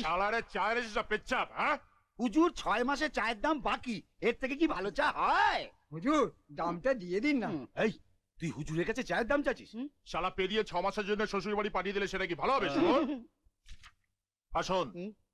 শালারে চায়ের এসে পেচ্ছাপ, হ্যাঁ? হুজুর 6 মাসে চায়ের দাম বাকি, এর থেকে কি ভালো চা হয়? হুজুর দামটা দিয়ে দিন না। এই তুই হুজুরের কাছে চায়ের দাম চাচ্ছিস? শালা পেরিয়ে 6 মাসের জন্য শ্বশুর বাড়ি পাঠিয়ে দিলে সেটা কি ভালো হবে? শুনুন, আসুন,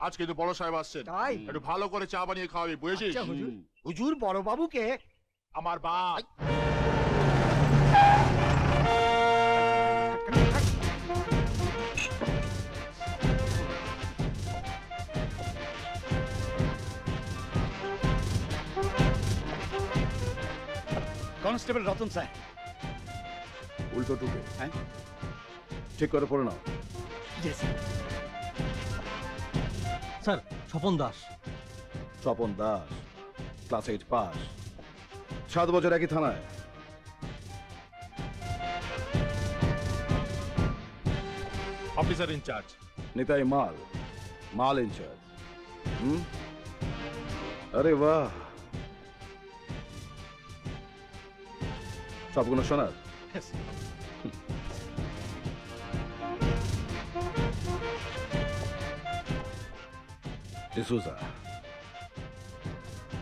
আজ কিন্তু বড় সাহেব আসছেন, তাই একটু ভালো করে চা বানিয়ে খাওয়াবি, বুঝেছিস? আচ্ছা, হুজুর। হুজুর বড় বাবুকে আমার বাপ। Constable Ratan sir. উল্টো টুকে হ্যাঁ ঠিক করে পড়ে নাও। Sir Swapan Das. Swapan Das, class 8 pass, 7 বছর একই থানায়। অফিসার ইনচার্জ নিতাই মাল, মাল ইনচার্জ। আরে বাহ, সবগুলো শোনার। ডিসুজা,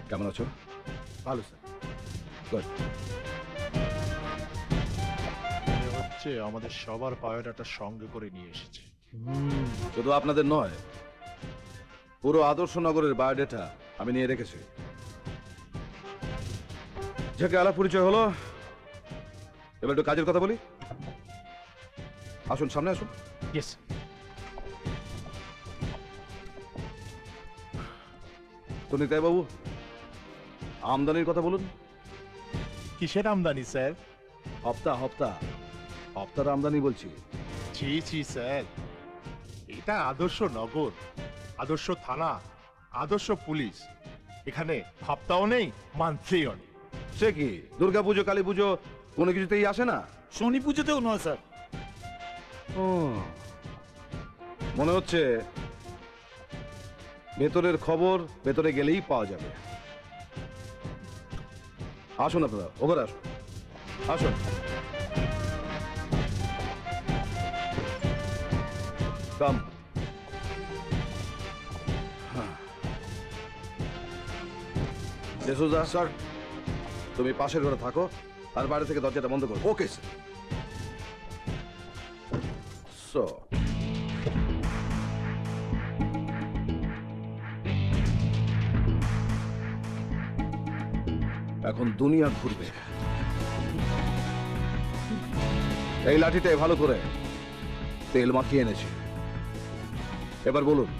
কেমন আছো? ভালো স্যার। গুড। হচ্ছে আমাদের সবার বায়োডাটা সঙ্গে করে নিয়ে এসেছে। শুধু আপনাদের নয়, পুরো আদর্শনগরের বায়োডাটা আমি নিয়ে রেখেছি। যাকে আলাপ পরিচয় হলো, এবার একটু কাজের কথা বলি। আসুন, সামনে আসুন। ইয়েস। তো নিতাই বাবু, আমদানির কথা বলুন। কিসের আমদানি স্যার? হপ্তার আমদানি বলছি। ছি ছি স্যার, এটা আদর্শ নগর, আদর্শ থানা, আদর্শ পুলিশ। এখানে হপ্তাও নেই, মান্থলিও নেই। সে কি, দুর্গা পুজো, কালী পুজো কোনো কিছুতেই আসে না? শনি পুজোতেও নয় স্যার। ও, মনে হচ্ছে ভেতরের খবর ভেতরে গেলেই পাওয়া যাবে। আসুন আপনারা, ওখানে আসুন, আসুন। কাম। ডিসুজা স্যার, তুমি পাশের ঘরে থাকো আর বাইরে থেকে দরজাটা বন্ধ করো। Okay sir. সো এখন দুনিয়া ঘুরবে। এই লাঠিটায় ভালো করে তেল মাখিয়ে এনেছি। এবার বলুন,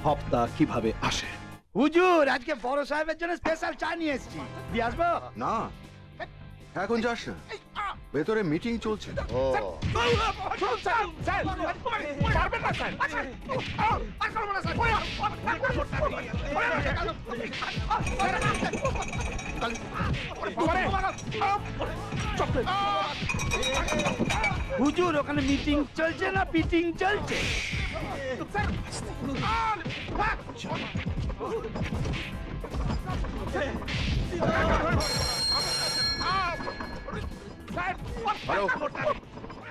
হপ্তা কিভাবে আসে? হুজুর আজকে বড় সাহেবের জন্য স্পেশাল চা নিয়ে এসেছি, দিয়ে আসবো? না, এখন যাস না, ভেতরে মিটিং চলছে। ও, হুজুর ওখানে মিটিং চলছে না পিটিং চলছে?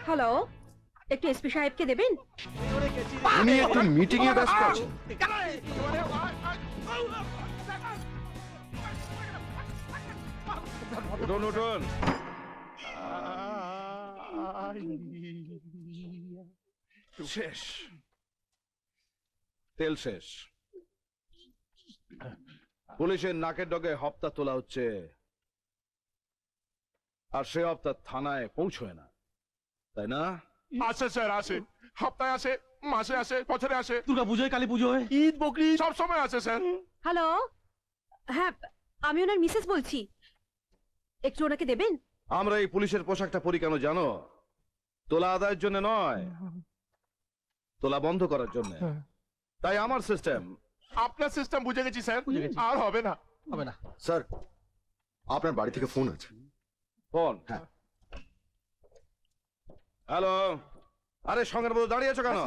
হ্যালো, একটু এসপি সাহেবকে দেবেন? উনি একটু মিটিং এ ব্যস্ত আছেন। উঠুন উঠুন। শেষ, তেল শেষ। পুলিশের নাকের ডগে হপ্তা তোলা হচ্ছে, আর সে হপ্তা থানায় পৌঁছয় না, তাই না? আসে স্যার, আসে, হপ্তায় আসে, মাসে আসে, বছরে আসে, দুর্গা পুজোয়, কালী পুজোয়, ঈদ বকরি সব সময় আসে স্যার। হ্যালো, হ্যাঁ আমি ওনার মিসেস বলছি, একটু ওনাকে দেবেন? আমরা এই পুলিশের পোশাকটা পরি কেন জানো? তোলা আদায়ের জন্য নয়, তোলা বন্ধ করার জন্য। তাই আমার সিস্টেম। আপনার সিস্টেম বুঝে গেছি স্যার, আর হবে না। হবে না। স্যার, আপনার বাড়ি থেকে ফোন আছে। ফোন? হ্যাঁ। হ্যালো, আরে সঙ্গের মধ্যে দাঁড়িয়ে আছো কেন?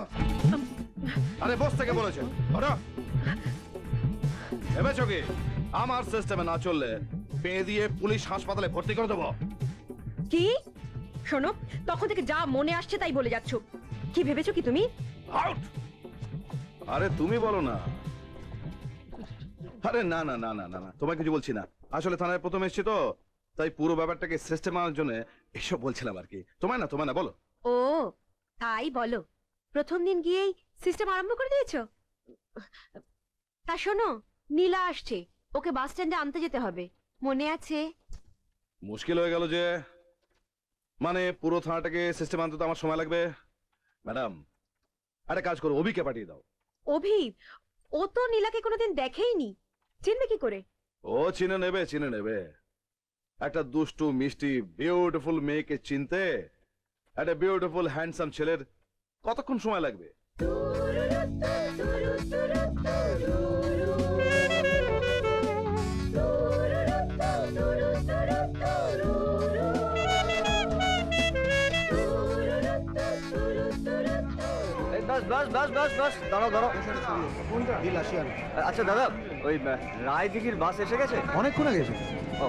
আরে বস থেকে বলেছে, ভেবেছো কি আমার সিস্টেমে না চললে পেয়ে দিয়ে পুলিশ হাসপাতালে ভর্তি করে দেবো? কি শোনো, তখন থেকে যা মনে আসছে তাই বলে যাচ্ছ। কি ভেবেছো কি তুমি? আউট! আরে তুমি বলো না। আরে না না না না না না, তোমায় কিছু বলছি না। আসলে থানায় প্রথম এসেছি তো, তাই পুরো ব্যাপারটাকে সিস্টেম আনার জন্য এসব বলছিলাম আর কি। তোমায় না বলো। ও তাই বলো, প্রথম দিন গিয়েই সিস্টেম আরম্ভ করে দিয়েছো? তা শোনো, নীলা আসছে, ওকে বাস স্ট্যান্ডে আনতে যেতে হবে, মনে আছে? মুশকিল হয়ে গেল যে, মানে পুরো থানাটাকে সিস্টেম আনতে তো আমার সময় লাগবে। ম্যাডাম একটা কাজ করো, অভিকে পাঠিয়ে দাও। অভি? ও তো নীলাকে কোনোদিন দেখেইনি, চিনবে কি করে? ও চিনে নেবে। একটা দুষ্টু মিষ্টি বিউটিফুল মেয়েকে চিনতে একটা বিউটিফুল হ্যান্ডসাম ছেলের কতক্ষণ সময় লাগবে? বাস দাঁড়াও আচ্ছা দাদা, ওই রায়দিঘির বাস এসে গেছে? অনেকক্ষণ আগে গেছে। ও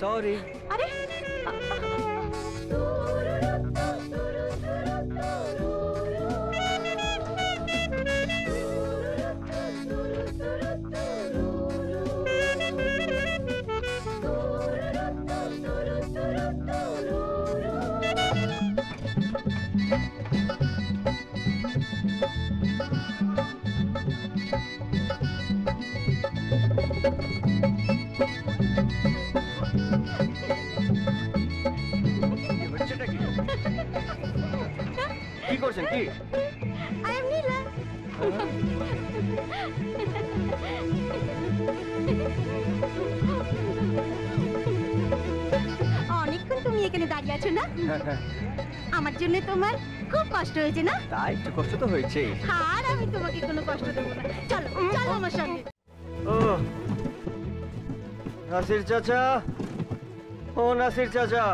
সরি। আরে কি করছেন কি? আই এম নীলা। অনেকক্ষণ তুমি এখানে দাঁড়িয়ে আছো না? আমার জন্য তোমার খুব কষ্ট হয়েছে না? তা একটু কষ্ট তো হয়েছে। আর আমি তোমাকে কোনো কষ্ট দেবো না, চলো চলো আমার সঙ্গে। ও নাসির চাচা, ও নাসির চাচা,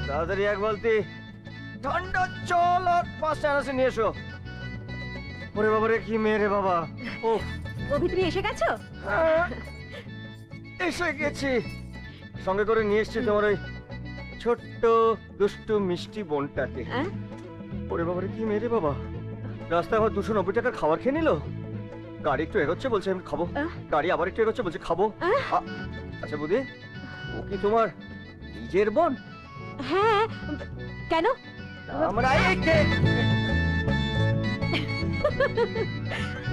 তাড়াতাড়ি এক বালতি ঠান্ডা জল আর 5টা আনারস নিয়ে এসো। ওরে বাবা রে, কি মেয়ে রে বাবা। ও অভি, তুমি এসে গেছো? এসে গেছি, সঙ্গে করে নিয়ে এসছি তোমার ওই ছোট্ট দুষ্টু মিষ্টি বোনটাকে। ওরে বাবা রে, কি মেয়ে রে বাবা। রাস্তায় আবার 290 টাকার খাবার খেয়ে নিল। গাড়ি একটু এগোচ্ছে, বলছে আমি খাবো। গাড়ি আবার একটু এগোচ্ছে, বলছে খাবো। আচ্ছা বুদ্ধি, ও কি তোমার নিজের বোন? হ্যাঁ, কেন? আমরা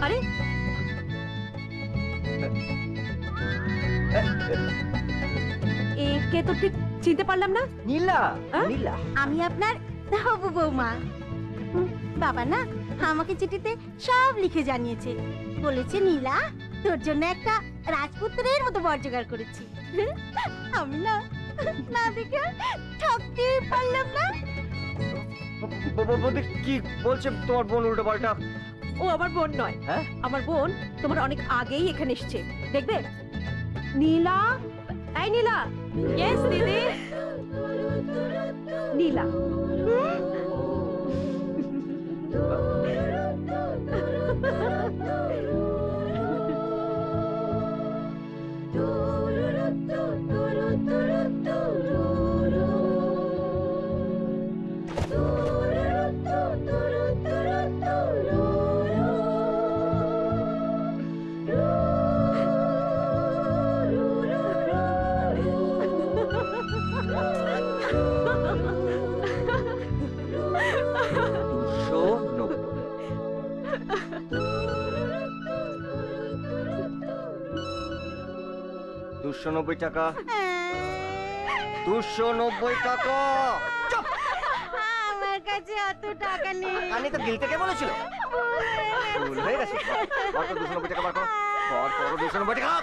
আরে একে তো ঠিক চিনতে পারলাম না। নীলা। আহ? নীলা, আমি আপনার হবু বৌমা। বাবা না আমাকে চিঠিতে সব লিখে জানিয়েছে, বলেছে নীলা তোর জন্য একটা রাজপুত্রের মতো বর জোগাড় করেছি। আমি না না দেখে ঠকতে পারলাম না। বৌদি কি বলছে তোমার বোন উল্টো পাল্টা? ও আমার বোন নয়। হ্যাঁ? আমার বোন তোমার অনেক আগেই এখানে এসেছে, দেখবে। নীলা, এই নীলা। ইয়েস দিদি। নীলা। $290 টাকা। 290 টাকা। আমার কাছে অত টাকা নেই। আমি তো গিলতে কে বলেছিল? ভুল হয়ে গেছে। 290 টাকা বার করো। 290 টাকা।